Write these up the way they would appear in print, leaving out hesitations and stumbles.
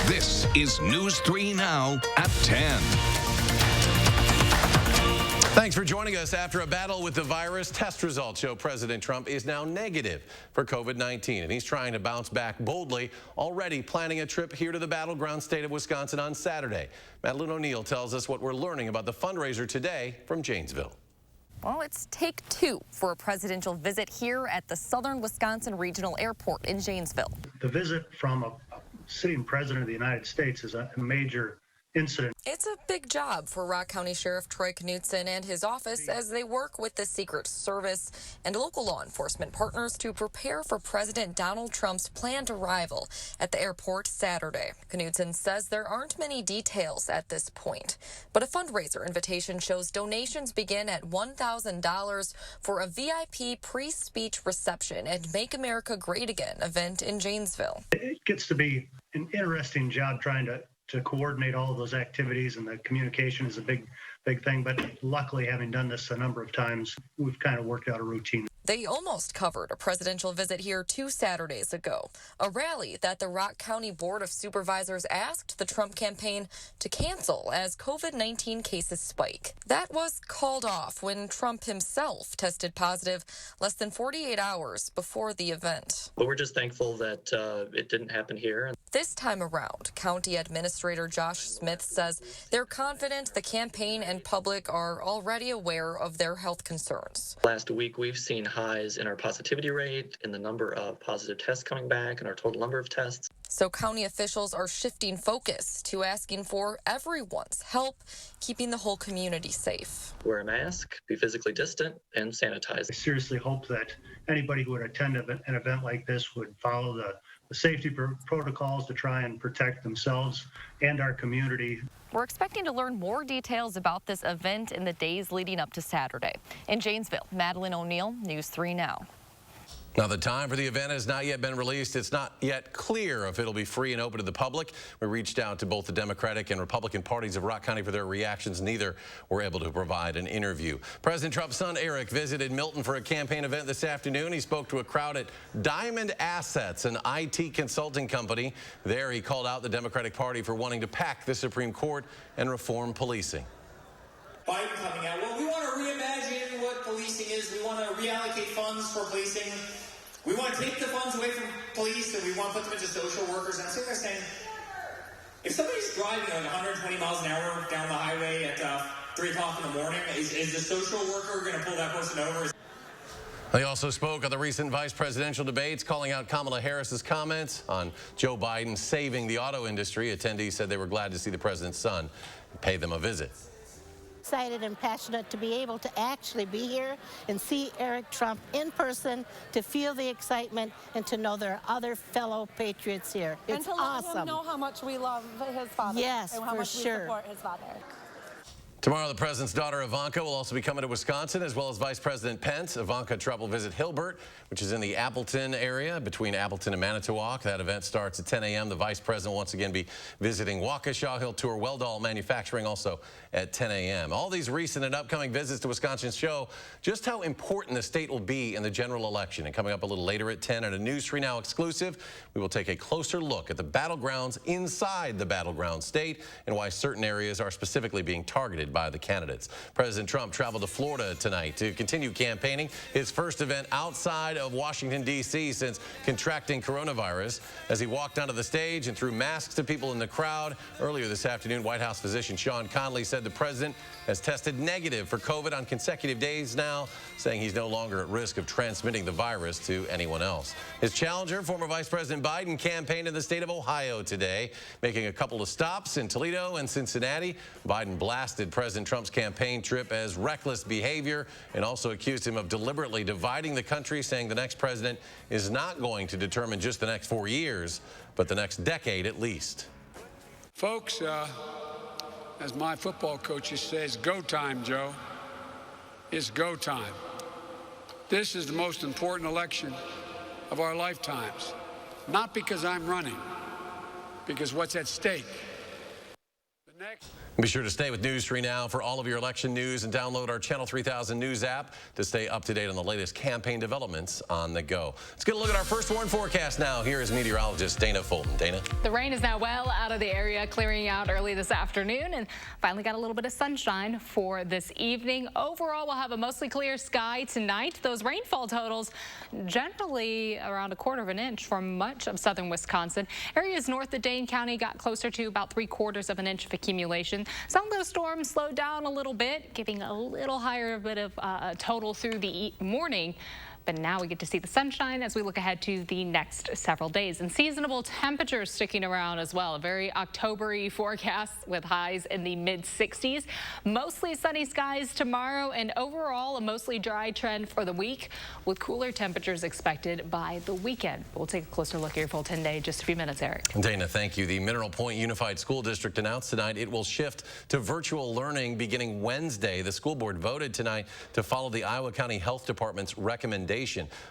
This is News 3 Now at 10. Thanks for joining us. After a battle with the virus, test results show President Trump is now negative for COVID-19, and he's trying to bounce back boldly, already planning a trip here to the battleground state of Wisconsin on Saturday. Madison O'Neill tells us what we're learning about the fundraiser today from Janesville. Well, it's take two for a presidential visit here at the Southern Wisconsin Regional Airport in Janesville. The visit from a sitting president of the United States is a major incident. It's a big job for Rock County Sheriff Troy Knutson and his office as they work with the Secret Service and local law enforcement partners to prepare for President Donald Trump's planned arrival at the airport Saturday. Knutson says there aren't many details at this point, but a fundraiser invitation shows donations begin at $1,000 for a VIP pre-speech reception and Make America Great Again event in Janesville. It gets to be an interesting job trying to coordinate all of those activities, and the communication is a big thing. But luckily, having done this a number of times, we've kind of worked out a routine. They almost covered a presidential visit here 2 Saturdays ago, a rally that the Rock County Board of Supervisors asked the Trump campaign to cancel as COVID-19 cases spike. That was called off when Trump himself tested positive less than 48 hours before the event. But we're just thankful that it didn't happen here. This time around, County Administrator Josh Smith says they're confident the campaign and public are already aware of their health concerns. Last week, we've seen highs in our positivity rate, in the number of positive tests coming back, and our total number of tests. So county officials are shifting focus to asking for everyone's help, keeping the whole community safe. Wear a mask, be physically distant, and sanitize. I seriously hope that anybody who would attend an event like this would follow the safety protocols to try and protect themselves and our community. We're expecting to learn more details about this event in the days leading up to Saturday. In Janesville, Madison O'Neill, News 3 Now. Now, the time for the event has not yet been released. It's not yet clear if it'll be free and open to the public. We reached out to both the Democratic and Republican parties of Rock County for their reactions. Neither were able to provide an interview. President Trump's son, Eric, visited Milton for a campaign event this afternoon. He spoke to a crowd at Diamond Assets, an IT consulting company. There, he called out the Democratic Party for wanting to pack the Supreme Court and reform policing. Biden coming out, well, we want to reimagine what policing is. We want to reallocate funds for policing. We want to take the funds away from police and we want to put them into social workers. And so they're saying, if somebody's driving at 120 miles an hour down the highway at 3 o'clock in the morning, is the social worker going to pull that person over? They also spoke on the recent vice presidential debates, calling out Kamala Harris's comments on Joe Biden saving the auto industry. Attendees said they were glad to see the president's son and pay them a visit. Excited and passionate to be able to actually be here and see Eric Trump in person, to feel the excitement and to know there are other fellow patriots here. It's and to awesome. let him know how much we love his father. Yes, and how for much sure. we support his father. Tomorrow, the president's daughter, Ivanka, will also be coming to Wisconsin, as well as Vice President Pence. Ivanka Trump will visit Hilbert, which is in the Appleton area, between Appleton and Manitowoc. That event starts at 10 a.m. The vice president will once again be visiting Waukesha. He'll tour Weldall Manufacturing also at 10 a.m. All these recent and upcoming visits to Wisconsin show just how important the state will be in the general election. And coming up a little later at 10 on a News 3 Now exclusive, we will take a closer look at the battlegrounds inside the battleground state and why certain areas are specifically being targeted by the candidates. President Trump traveled to Florida tonight to continue campaigning, his first event outside of Washington, D.C. since contracting coronavirus. As he walked onto the stage and threw masks to people in the crowd earlier this afternoon, White House physician Sean Conley said the president has tested negative for COVID on consecutive days now, saying he's no longer at risk of transmitting the virus to anyone else. His challenger, former Vice President Biden, campaigned in the state of Ohio today, making a couple of stops in Toledo and Cincinnati. Biden blasted President Trump's campaign trip as reckless behavior and also accused him of deliberately dividing the country, saying the next president is not going to determine just the next 4 years, but the next decade at least. Folks, as my football coach says, go time, Joe. It's go time. This is the most important election of our lifetimes. Not because I'm running, because what's at stake. The next Be sure to stay with News 3 Now for all of your election news and download our Channel 3000 News app to stay up to date on the latest campaign developments on the go. Let's get a look at our first warn forecast now. Here is meteorologist Dana Fulton. Dana? The rain is now well out of the area, clearing out early this afternoon, and finally got a little bit of sunshine for this evening. Overall, we'll have a mostly clear sky tonight. Those rainfall totals generally around 1/4 inch for much of southern Wisconsin. Areas north of Dane County got closer to about 3/4 inch of accumulation. Some of those storms slowed down a little bit, giving a little higher bit of total through the morning. But now we get to see the sunshine as we look ahead to the next several days. And seasonable temperatures sticking around as well. A very October-y forecast with highs in the mid-60s. Mostly sunny skies tomorrow, and overall a mostly dry trend for the week with cooler temperatures expected by the weekend. We'll take a closer look at your full 10-day in just a few minutes, Eric. Dana, thank you. The Mineral Point Unified School District announced tonight it will shift to virtual learning beginning Wednesday. The school board voted tonight to follow the Iowa County Health Department's recommendation.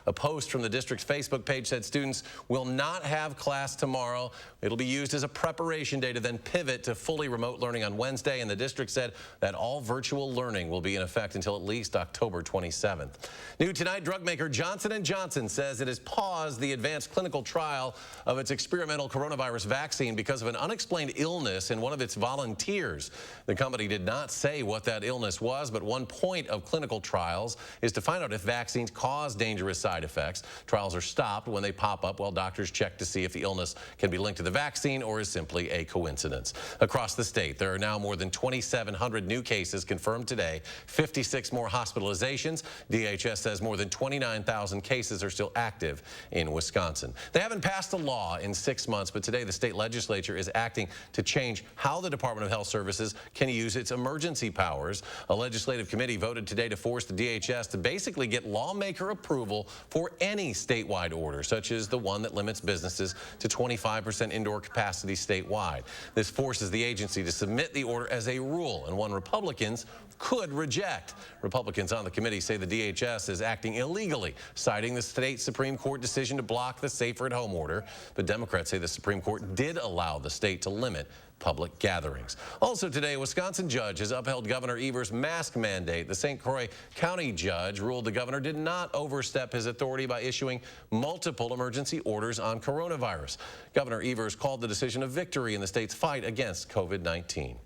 A post from the district's Facebook page said students will not have class tomorrow. It'll be used as a preparation day to then pivot to fully remote learning on Wednesday, and the district said that all virtual learning will be in effect until at least October 27th. New tonight, drug maker Johnson & Johnson says it has paused the advanced clinical trial of its experimental coronavirus vaccine because of an unexplained illness in one of its volunteers. The company did not say what that illness was, but one point of clinical trials is to find out if vaccines cause dangerous side effects. Trials are stopped when they pop up while doctors check to see if the illness can be linked to the vaccine or is simply a coincidence. Across the state, there are now more than 2,700 new cases confirmed today, 56 more hospitalizations. DHS says more than 29,000 cases are still active in Wisconsin. They haven't passed a law in 6 months, but today the state legislature is acting to change how the Department of Health Services can use its emergency powers. A legislative committee voted today to force the DHS to basically get lawmaker approval for any statewide order, such as the one that limits businesses to 25% indoor capacity statewide. This forces the agency to submit the order as a rule, and one Republicans could reject. Republicans on the committee say the DHS is acting illegally, citing the state Supreme Court decision to block the Safer at Home order. But Democrats say the Supreme Court did allow the state to limit public gatherings. Also today, a Wisconsin judge has upheld Governor Evers' mask mandate. The St. Croix County judge ruled the governor did not overstep his authority by issuing multiple emergency orders on coronavirus. Governor Evers called the decision a victory in the state's fight against COVID-19.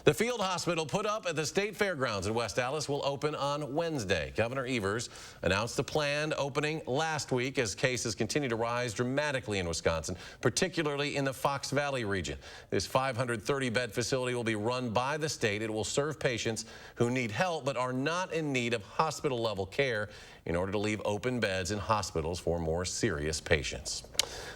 The field hospital put up at the state fairgrounds in West Allis will open on Wednesday. Governor Evers announced the planned opening last week as cases continue to rise dramatically in Wisconsin, particularly in the Fox Valley region. This 530-bed facility will be run by the state. It will serve patients who need help but are not in need of hospital-level care in order to leave open beds in hospitals for more serious patients.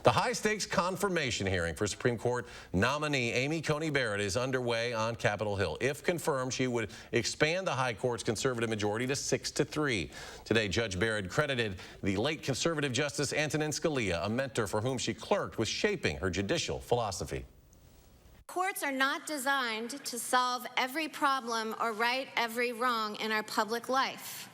The high-stakes confirmation hearing for Supreme Court nominee Amy Coney Barrett is underway on Capitol Hill. If confirmed, she would expand the High Court's conservative majority to 6-3. Today, Judge Barrett credited the late conservative Justice Antonin Scalia, a mentor for whom she clerked, with shaping her judicial philosophy. Courts are not designed to solve every problem or right every wrong in our public life.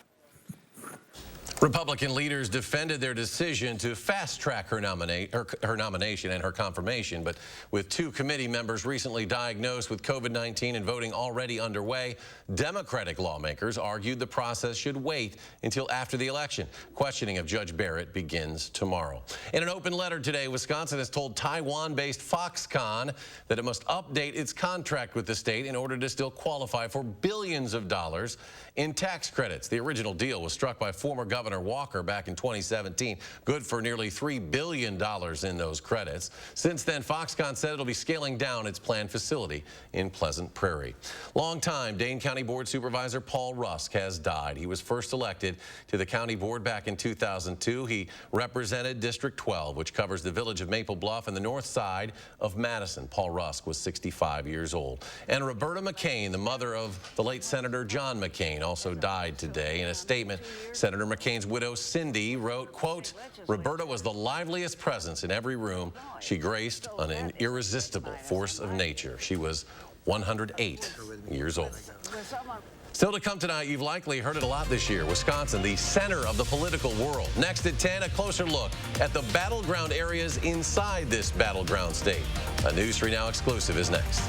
Republican leaders defended their decision to fast-track her nomination and her confirmation, but with 2 committee members recently diagnosed with COVID-19 and voting already underway, Democratic lawmakers argued the process should wait until after the election. Questioning of Judge Barrett begins tomorrow. In an open letter today, Wisconsin has told Taiwan-based Foxconn that it must update its contract with the state in order to still qualify for billions of dollars in tax credits. The original deal was struck by former Governor Walker back in 2017, good for nearly $3 billion in those credits. Since then, Foxconn said it'll be scaling down its planned facility in Pleasant Prairie. Longtime Dane County Board Supervisor Paul Rusk has died. He was first elected to the county board back in 2002. He represented District 12, which covers the village of Maple Bluff and the north side of Madison. Paul Rusk was 65 years old. And Roberta McCain, the mother of the late Senator John McCain, also died today. In a statement, Senator McCain's widow Cindy wrote, quote, "Roberta was the liveliest presence in every room. She graced an irresistible force of nature." She was 108 years old. Still to come tonight, you've likely heard it a lot this year. Wisconsin, the center of the political world. Next at 10, a closer look at the battleground areas inside this battleground state. A News 3 Now exclusive is next.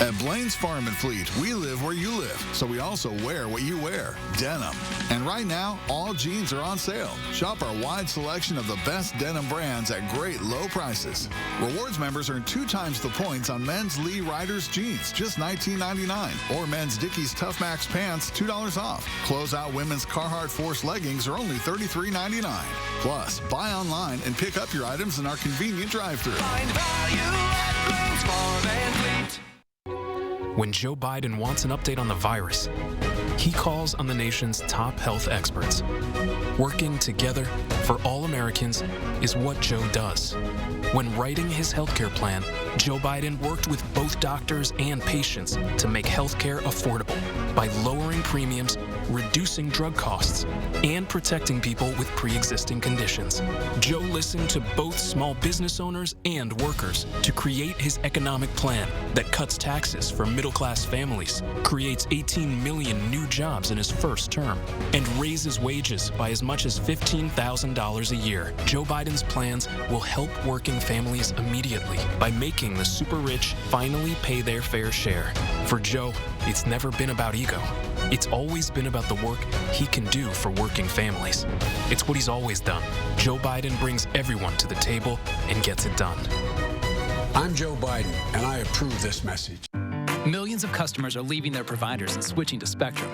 At Blaine's Farm and Fleet, we live where you live, so we also wear what you wear, denim. And right now, all jeans are on sale. Shop our wide selection of the best denim brands at great low prices. Rewards members earn 2 times the points on men's Lee Riders jeans, just $19.99, or men's Dickies Tough Max pants, $2 off. Closeout women's Carhartt Force leggings are only $33.99. Plus, buy online and pick up your items in our convenient drive-thru. Find value at Blaine's Farm and Fleet. When Joe Biden wants an update on the virus, he calls on the nation's top health experts. Working together for all Americans is what Joe does. When writing his healthcare plan, Joe Biden worked with both doctors and patients to make healthcare affordable by lowering premiums, reducing drug costs, and protecting people with pre-existing conditions. Joe listened to both small business owners and workers to create his economic plan that cuts taxes for middle-class families, creates 18 million new jobs in his first term, and raises wages by as much as $15,000 a year. Joe Biden's plans will help working families immediately by making the super rich finally pay their fair share. For Joe, it's never been about ego. It's always been about the work he can do for working families. It's what he's always done. Joe Biden brings everyone to the table and gets it done. I'm Joe Biden, and I approve this message. Millions of customers are leaving their providers and switching to Spectrum.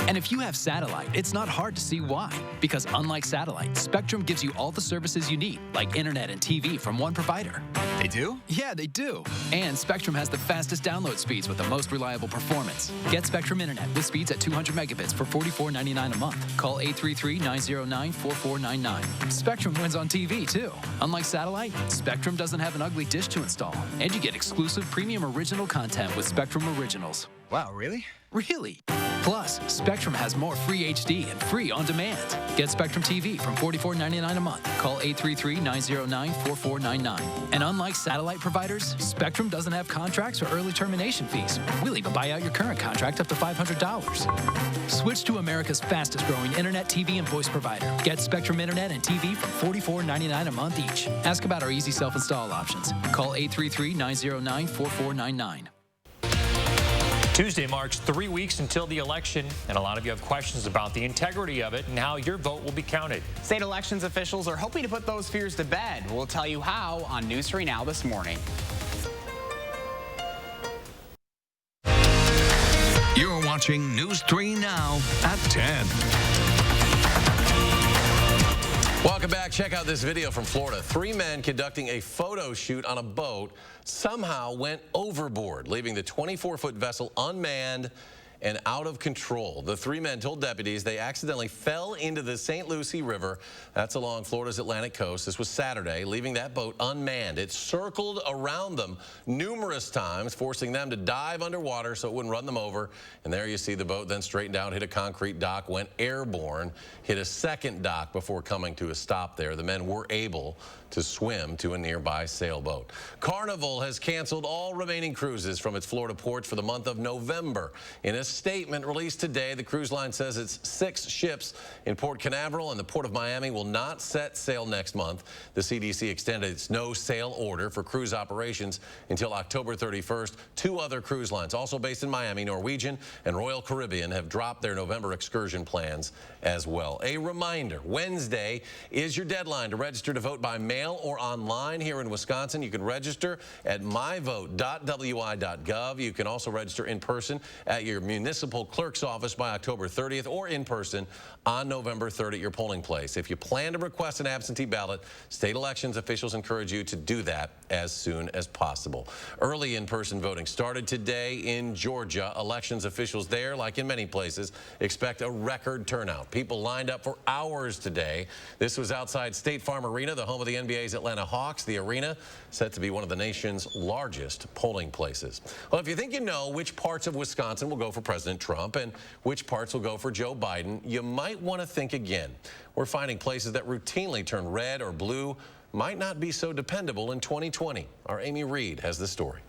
And if you have satellite, it's not hard to see why. Because unlike satellite, Spectrum gives you all the services you need, like internet and TV from one provider. They do? Yeah, they do. And Spectrum has the fastest download speeds with the most reliable performance. Get Spectrum Internet with speeds at 200 megabits for $44.99 a month. Call 833-909-4499. Spectrum wins on TV, too. Unlike satellite, Spectrum doesn't have an ugly dish to install. And you get exclusive premium original content with Spectrum Originals. Wow, really? Really. Plus, Spectrum has more free HD and free on demand. Get Spectrum TV from $44.99 a month. Call 833-909-4499. And unlike satellite providers, Spectrum doesn't have contracts or early termination fees. We'll even buy out your current contract up to $500. Switch to America's fastest growing internet, TV, and voice provider. Get Spectrum Internet and TV from $44.99 a month each. Ask about our easy self-install options. Call 833-909-4499. Tuesday marks 3 weeks until the election, and a lot of you have questions about the integrity of it and how your vote will be counted. State elections officials are hoping to put those fears to bed. We'll tell you how on News 3 Now this morning. You're watching News 3 Now at 10. Welcome back. Check out this video from Florida. 3 men conducting a photo shoot on a boat somehow went overboard, leaving the 24-foot vessel unmanned and out of control. The 3 men told deputies they accidentally fell into the St. Lucie River. That's along Florida's Atlantic coast. This was Saturday, leaving that boat unmanned. It circled around them numerous times, forcing them to dive underwater so it wouldn't run them over. And there you see the boat then straightened out, hit a concrete dock, went airborne, hit a second dock before coming to a stop there. The men were able to swim to a nearby sailboat. Carnival has canceled all remaining cruises from its Florida ports for the month of November. In a statement released today, the cruise line says its 6 ships in Port Canaveral and the Port of Miami will not set sail next month. The CDC extended its no sail order for cruise operations until October 31st. 2 other cruise lines, also based in Miami, Norwegian and Royal Caribbean, have dropped their November excursion plans as well. A reminder, Wednesday is your deadline to register to vote by mail or online here in Wisconsin. You can register at myvote.wi.gov. You can also register in person at your municipal clerk's office by October 30th or in person on November 3rd at your polling place. If you plan to request an absentee ballot, state elections officials encourage you to do that as soon as possible. Early in-person voting started today in Georgia. Elections officials there, like in many places, expect a record turnout. People lined up for hours today. This was outside State Farm Arena, the home of the NBA's Atlanta Hawks. The arena set to be one of the nation's largest polling places. Well, if you think you know which parts of Wisconsin will go for President Trump and which parts will go for Joe Biden, you might want to think again. We're finding places that routinely turn red or blue might not be so dependable in 2020. Our Amy Reed has the story.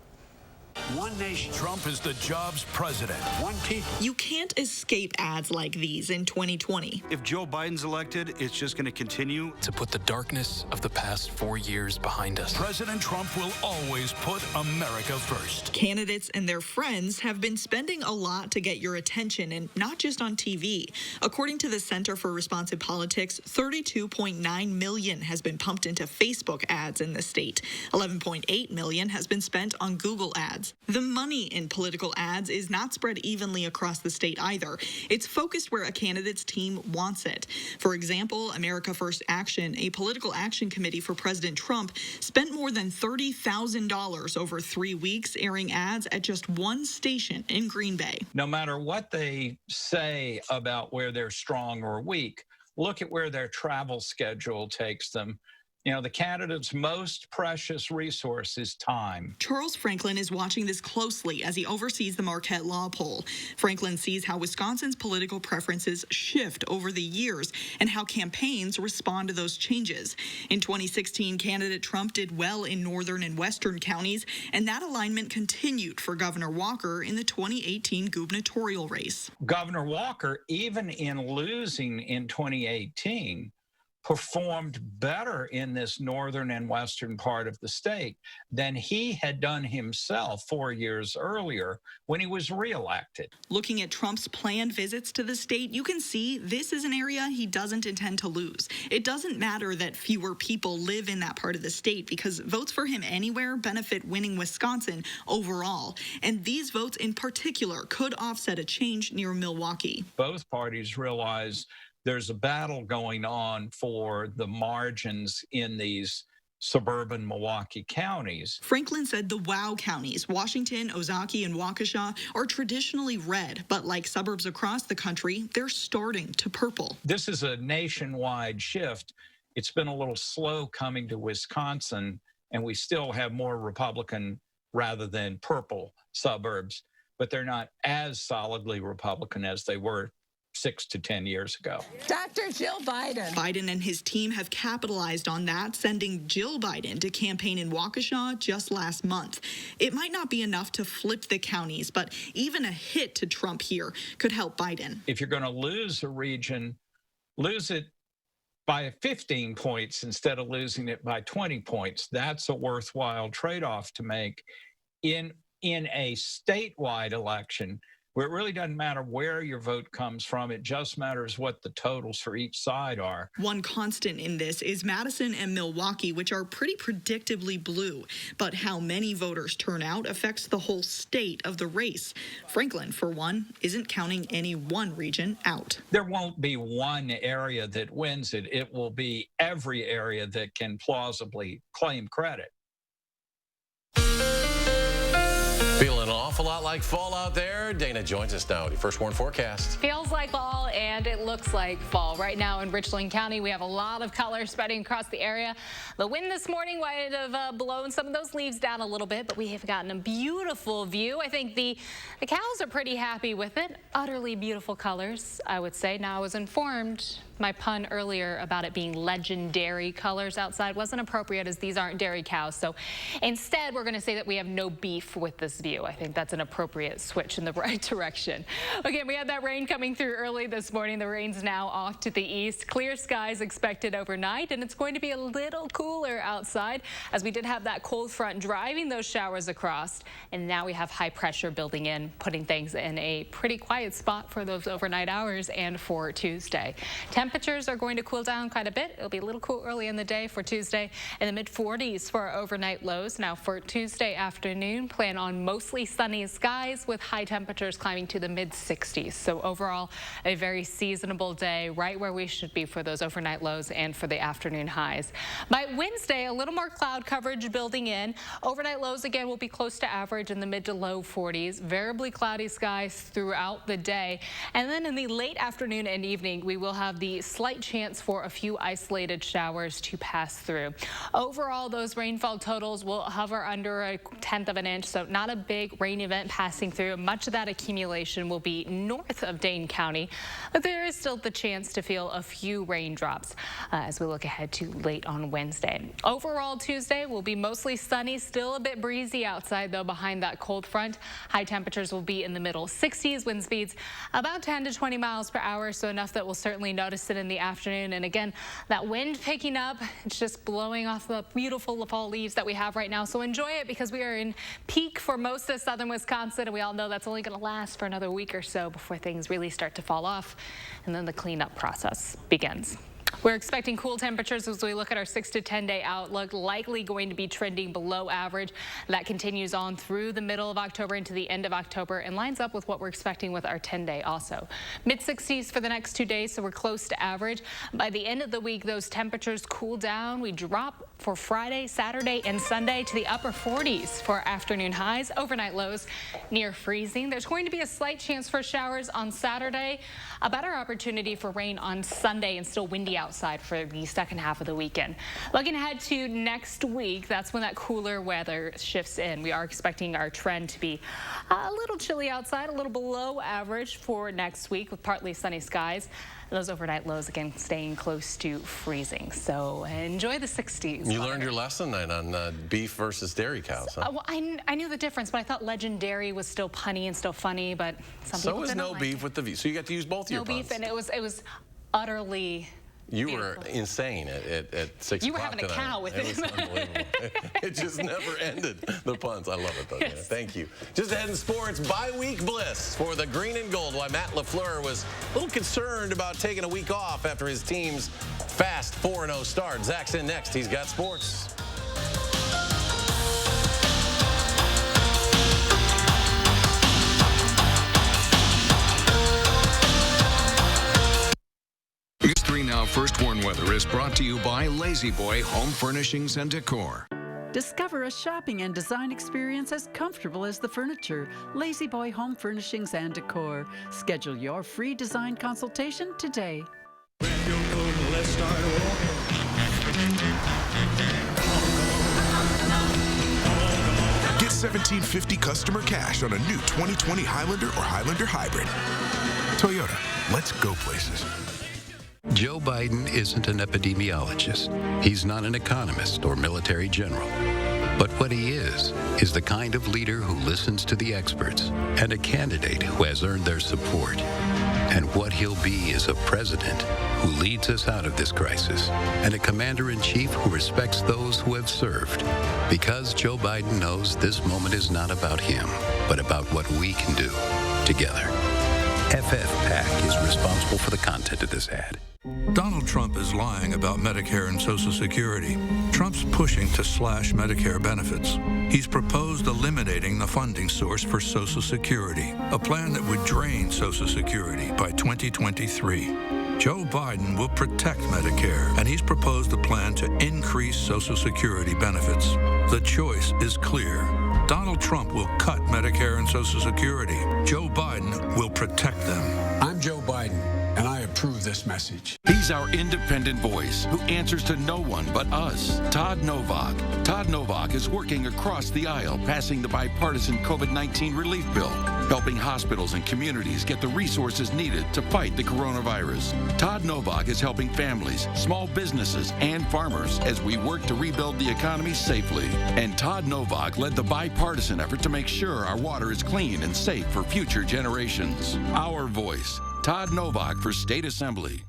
One nation. Trump is the jobs president. One people. You can't escape ads like these in 2020. If Joe Biden's elected, it's just going to continue to put the darkness of the past 4 years behind us. President Trump will always put America first. Candidates and their friends have been spending a lot to get your attention, and not just on TV. According to the Center for Responsive Politics, $32.9 million has been pumped into Facebook ads in the state. $11.8 million has been spent on Google ads. The money in political ads is not spread evenly across the state either. It's focused where a candidate's team wants it. For example, America First Action, a political action committee for President Trump, spent more than $30,000 over 3 weeks airing ads at just one station in Green Bay. No matter what they say about where they're strong or weak, look at where their travel schedule takes them. You know, the candidate's most precious resource is time. Charles Franklin is watching this closely as he oversees the Marquette Law Poll. Franklin sees how Wisconsin's political preferences shift over the years and how campaigns respond to those changes. In 2016, candidate Trump did well in northern and western counties, and that alignment continued for Governor Walker in the 2018 gubernatorial race. Governor Walker, even in losing in 2018, performed better in this northern and western part of the state than he had done himself 4 years earlier when he was reelected. Looking at Trump's planned visits to the state, you can see this is an area he doesn't intend to lose. It doesn't matter that fewer people live in that part of the state because votes for him anywhere benefit winning Wisconsin overall. And these votes in particular could offset a change near Milwaukee. Both parties realize there's a battle going on for the margins in these suburban Milwaukee counties. Franklin said the WOW counties, Washington, Ozaukee, and Waukesha, are traditionally red, but like suburbs across the country, they're starting to purple. This is a nationwide shift. It's been a little slow coming to Wisconsin, and we still have more Republican rather than purple suburbs, but they're not as solidly Republican as they were 6 to 10 years ago. Dr. Jill Biden. Biden and his team have capitalized on that, sending Jill Biden to campaign in Waukesha just last month. It might not be enough to flip the counties, but even a hit to Trump here could help Biden. If you're going to lose a region, lose it by 15 points instead of losing it by 20 points. That's a worthwhile trade-off to make in a statewide election, where it really doesn't matter where your vote comes from. It just matters what the totals for each side are. One constant in this is Madison and Milwaukee, which are pretty predictably blue. But how many voters turn out affects the whole state of the race. Franklin, for one, isn't counting any one region out. There won't be one area that wins it. It will be every area that can plausibly claim credit. Feeling an awful lot like fall out there. Dana joins us now with your First Warn forecast. Feels like fall and it looks like fall. Right now in Richland County, we have a lot of color spreading across the area. The wind this morning might have blown some of those leaves down a little bit, but we have gotten a beautiful view. I think the cows are pretty happy with it. Utterly beautiful colors, I would say. Now, I was informed my pun earlier about it being legendary colors outside wasn't appropriate, as these aren't dairy cows. So instead, we're going to say that we have no beef with this view. I think that's an appropriate switch in the right direction. Again, we had that rain coming through early this morning. The rain's now off to the east. Clear skies expected overnight, and it's going to be a little cooler outside, as we did have that cold front driving those showers across. And now we have high pressure building in, putting things in a pretty quiet spot for those overnight hours and for Tuesday. Temperatures are going to cool down quite a bit. It'll be a little cool early in the day for Tuesday, in the mid-40s for our overnight lows. Now for Tuesday afternoon, plan on mostly sunny skies with high temperatures climbing to the mid-60s. So overall, a very seasonable day, right where we should be for those overnight lows and for the afternoon highs. By Wednesday, a little more cloud coverage building in. Overnight lows again will be close to average in the mid to low 40s. Variably cloudy skies throughout the day. And then in the late afternoon and evening, we will have the the slight chance for a few isolated showers to pass through. Overall, those rainfall totals will hover under 1/10 of an inch, so not a big rain event passing through. Much of that accumulation will be north of Dane County, but there is still the chance to feel a few raindrops as we look ahead to late on Wednesday. Overall, Tuesday will be mostly sunny, still a bit breezy outside though behind that cold front. High temperatures will be in the middle 60s, wind speeds about 10 to 20 miles per hour, so enough that we'll certainly notice it in the afternoon. And again, that wind picking up, it's just blowing off the beautiful fall leaves that we have right now. So enjoy it because we are in peak for most of southern Wisconsin, and we all know that's only going to last for another week or so before things really start to fall off, and then the cleanup process begins. We're expecting cool temperatures as we look at our 6 to 10 day outlook, likely going to be trending below average. That continues on through the middle of October into the end of October and lines up with what we're expecting with our 10 day also. Mid 60s for the next 2 days, so we're close to average. By the end of the week, those temperatures cool down. We drop for Friday, Saturday, and Sunday to the upper 40s for afternoon highs, overnight lows near freezing. There's going to be a slight chance for showers on Saturday, a better opportunity for rain on Sunday, and still windy outside for the second half of the weekend. Looking ahead to next week, that's when that cooler weather shifts in. We are expecting our trend to be a little chilly outside, a little below average for next week with partly sunny skies. Those overnight lows, again, staying close to freezing. So enjoy the 60s. You learned your lesson then on beef versus dairy cows, huh? Well, I knew the difference, but I thought legendary was still punny and still funny, but some people didn't no like beef it. with the beef. So you got to use both your puns. No beef, and it was utterly You beautiful. were insane at 6 You were o'clock having a tonight. cow with it. it. Was unbelievable. It just never ended, the puns. I love it, though. Yes. Yeah. Thank you. Just ahead in sports, bye-week bliss for the green and gold. Why Matt LaFleur was a little concerned about taking a week off after his team's fast 4-0 start. Zach's in next. He's got sports. News 3 Now First Warn Weather is brought to you by Lazy Boy Home Furnishings and Decor. Discover a shopping and design experience as comfortable as the furniture. Lazy Boy Home Furnishings and Decor. Schedule your free design consultation today. Get $1,750 customer cash on a new 2020 Highlander or Highlander Hybrid. Toyota, let's go places. Joe Biden isn't an epidemiologist. He's not an economist or military general. But what he is the kind of leader who listens to the experts and a candidate who has earned their support. And what he'll be is a president who leads us out of this crisis and a commander-in-chief who respects those who have served. Because Joe Biden knows this moment is not about him, but about what we can do together. FFPAC is responsible for the content of this ad. Donald Trump is lying about Medicare and Social Security. Trump's pushing to slash Medicare benefits. He's proposed eliminating the funding source for Social Security, a plan that would drain Social Security by 2023. Joe Biden will protect Medicare, and he's proposed a plan to increase Social Security benefits. The choice is clear. Donald Trump will cut Medicare and Social Security. Joe Biden will protect them. I'm Joe Biden, and I approve this message. He's our independent voice who answers to no one but us. Todd Novak. Todd Novak is working across the aisle, passing the bipartisan COVID-19 relief bill, helping hospitals and communities get the resources needed to fight the coronavirus. Todd Novak is helping families, small businesses, and farmers as we work to rebuild the economy safely. And Todd Novak led the bipartisan effort to make sure our water is clean and safe for future generations. Our voice. Todd Novak for State Assembly.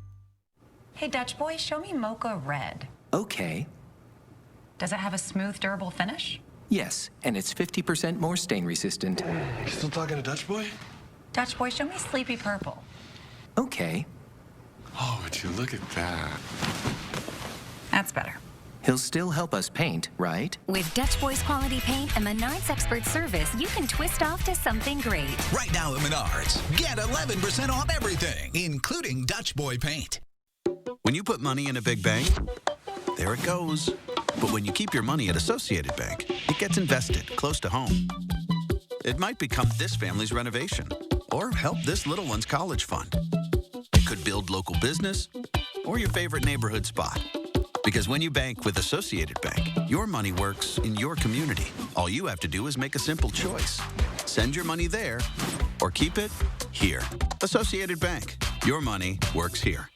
Hey, Dutch boy, show me Mocha Red. Okay. Does it have a smooth, durable finish? Yes, and it's 50% more stain resistant. Still talking to Dutch boy? Dutch boy, show me Sleepy Purple. Okay. Oh, would you look at that? That's better. He'll still help us paint, right? With Dutch Boy's quality paint and Menards expert service, you can twist off to something great. Right now at Menards, get 11% off everything, including Dutch Boy paint. When you put money in a big bank, there it goes. But when you keep your money at Associated Bank, it gets invested close to home. It might become this family's renovation or help this little one's college fund. It could build local business or your favorite neighborhood spot. Because when you bank with Associated Bank, your money works in your community. All you have to do is make a simple choice. Send your money there or keep it here. Associated Bank. Your money works here.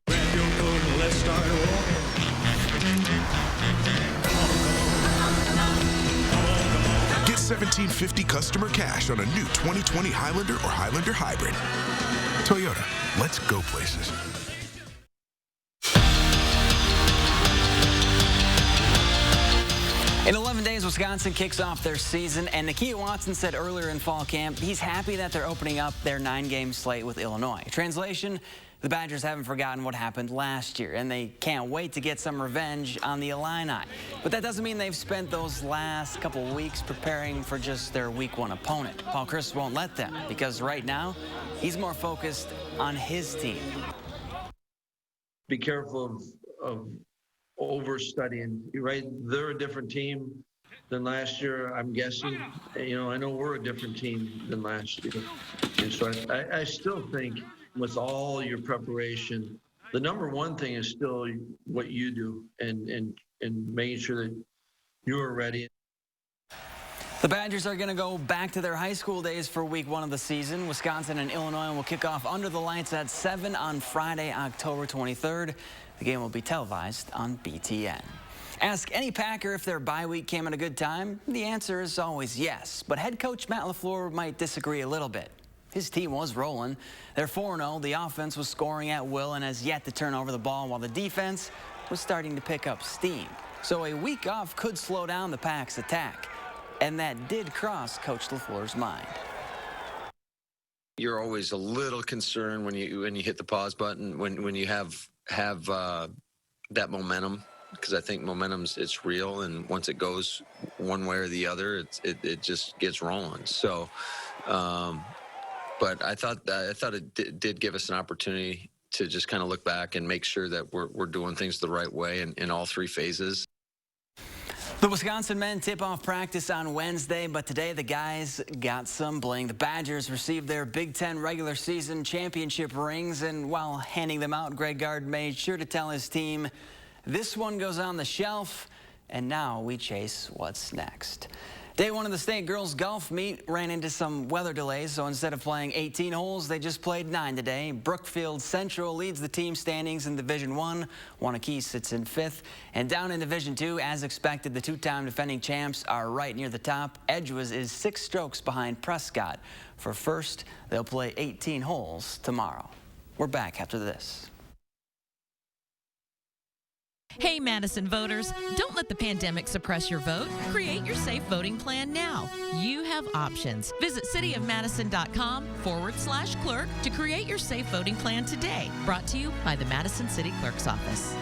Let's start walking. Get $1,750 customer cash on a new 2020 Highlander or Highlander Hybrid. Toyota, let's go places. In 11 days, Wisconsin kicks off their season, and Nakia Watson said earlier in fall camp he's happy that they're opening up their 9-game slate with Illinois. Translation, the Badgers haven't forgotten what happened last year, and they can't wait to get some revenge on the Illini. But that doesn't mean they've spent those last couple weeks preparing for just their Week 1 opponent. Paul Chryst won't let them, because right now, he's more focused on his team. Be careful of overstudying. You're right, they're a different team than last year, I'm guessing. You know, I know we're a different team than last year. And so I still think with all your preparation, the number one thing is still what you do and making sure that you are ready. The Badgers are going to go back to their high school days for Week 1 of the season. Wisconsin and Illinois will kick off under the lights at 7 on Friday, October 23rd. The game will be televised on BTN. Ask any Packer if their bye week came at a good time. The answer is always yes, but head coach Matt LaFleur might disagree a little bit. His team was rolling. They're 4-0. The offense was scoring at will and has yet to turn over the ball, while the defense was starting to pick up steam. So a week off could slow down the Pack's attack, and that did cross Coach LaFleur's mind. You're always a little concerned when you hit the pause button when you have that momentum, because I think momentum's it's real, and once it goes one way or the other, it just gets rolling. So, but I thought it did give us an opportunity to just kind of look back and make sure that we're doing things the right way in all three phases. The Wisconsin men tip off practice on Wednesday, but today the guys got some bling. The Badgers received their Big Ten regular season championship rings, and while handing them out, Greg Gard made sure to tell his team, this one goes on the shelf, and now we chase what's next. Day 1 of the state girls golf meet ran into some weather delays, so instead of playing 18 holes, they just played 9 today. Brookfield Central leads the team standings in Division 1. Wanakee sits in 5th. And down in Division 2, as expected, the two-time defending champs are right near the top. Edgewas is 6 strokes behind Prescott. For first, they'll play 18 holes tomorrow. We're back after this. Hey, Madison voters, don't let the pandemic suppress your vote. Create your safe voting plan now. You have options. Visit cityofmadison.com/clerk to create your safe voting plan today. Brought to you by the Madison City Clerk's Office.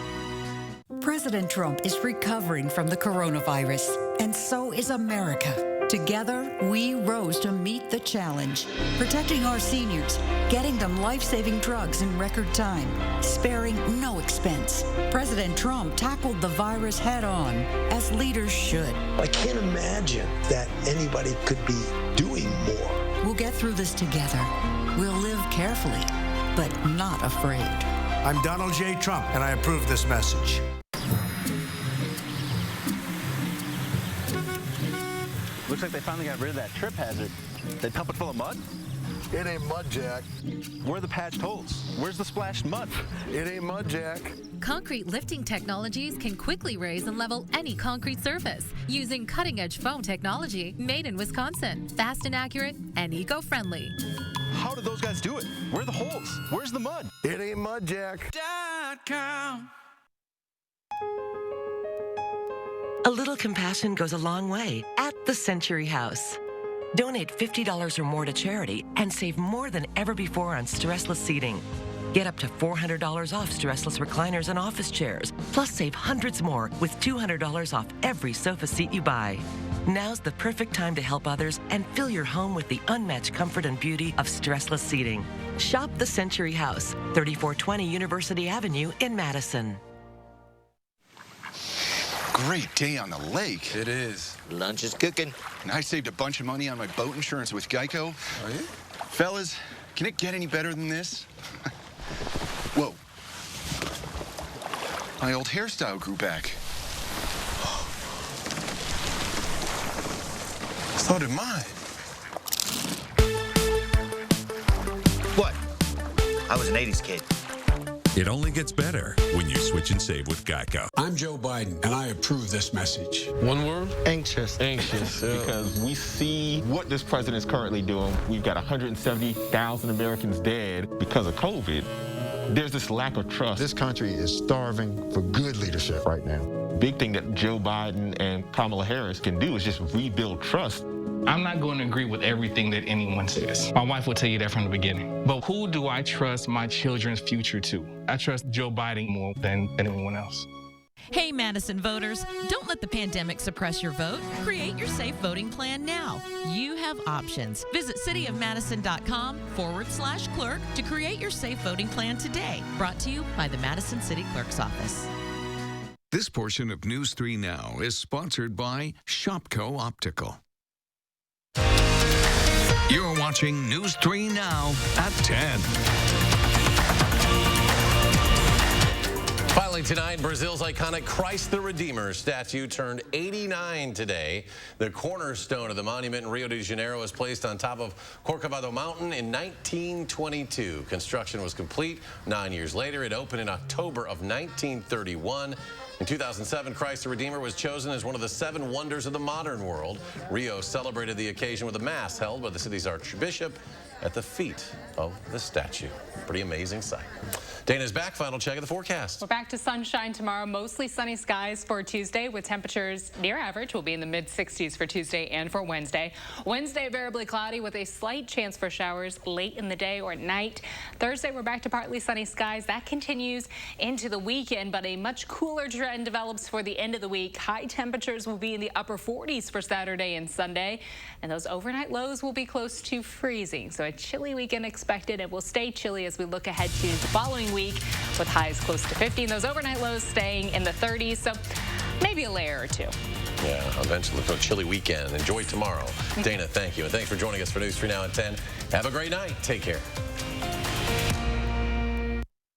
President Trump is recovering from the coronavirus, and so is America. Together, we rose to meet the challenge, protecting our seniors, getting them life-saving drugs in record time, sparing no expense. President Trump tackled the virus head-on, as leaders should. I can't imagine that anybody could be doing more. We'll get through this together. We'll live carefully, but not afraid. I'm Donald J. Trump, and I approve this message. Looks like they finally got rid of that trip hazard. They pump it full of mud? It ain't mud, Jack. Where are the patched holes? Where's the splashed mud? It ain't mud, Jack. Concrete lifting technologies can quickly raise and level any concrete surface using cutting-edge foam technology made in Wisconsin. Fast and accurate and eco-friendly. How did those guys do it? Where are the holes? Where's the mud? It ain't mud, Jack. .com. A little compassion goes a long way at the Century House. Donate $50 or more to charity and save more than ever before on stressless seating. Get up to $400 off stressless recliners and office chairs, plus save hundreds more with $200 off every sofa seat you buy. Now's the perfect time to help others and fill your home with the unmatched comfort and beauty of stressless seating. Shop the Century House, 3420 University Avenue in Madison. Great day on the lake. It is. Lunch is cooking. And I saved a bunch of money on my boat insurance with Geico. Are you? Fellas, can it get any better than this? Whoa. My old hairstyle grew back. So did mine. What? I was an 80s kid. It only gets better when you switch and save with Geico. I'm Joe Biden, and I approve this message. One word? Anxious. Anxious. Because we see what this president is currently doing. We've got 170,000 Americans dead because of COVID. There's this lack of trust. This country is starving for good leadership right now. Big thing that Joe Biden and Kamala Harris can do is just rebuild trust. I'm not going to agree with everything that anyone says. My wife will tell you that from the beginning. But who do I trust my children's future to? I trust Joe Biden more than anyone else. Hey, Madison voters, don't let the pandemic suppress your vote. Create your safe voting plan now. You have options. Visit cityofmadison.com/clerk to create your safe voting plan today. Brought to you by the Madison City Clerk's Office. This portion of News 3 Now is sponsored by Shopko Optical. You're watching News 3 Now at 10. Finally tonight, Brazil's iconic Christ the Redeemer statue turned 89 today. The cornerstone of the monument in Rio de Janeiro was placed on top of Corcovado Mountain in 1922. Construction was complete 9 years later. It opened in October of 1931. In 2007, Christ the Redeemer was chosen as one of the 7 wonders of the modern world. Rio celebrated the occasion with a mass held by the city's archbishop at the feet of the statue. Pretty amazing sight. Dana's back. Final check of the forecast. We're back to sunshine tomorrow. Mostly sunny skies for Tuesday with temperatures near average. We'll be in the mid-60s for Tuesday and for Wednesday. Wednesday, variably cloudy with a slight chance for showers late in the day or at night. Thursday, we're back to partly sunny skies. That continues into the weekend, but a much cooler trend develops for the end of the week. High temperatures will be in the upper 40s for Saturday and Sunday, and those overnight lows will be close to freezing. So a chilly weekend expected. It will stay chilly as we look ahead to the following week with highs close to 50 and those overnight lows staying in the 30s. So maybe a layer or two. Yeah, eventually a chilly weekend. Enjoy tomorrow. Dana, thank you. And thanks for joining us for News 3 Now at 10. Have a great night. Take care.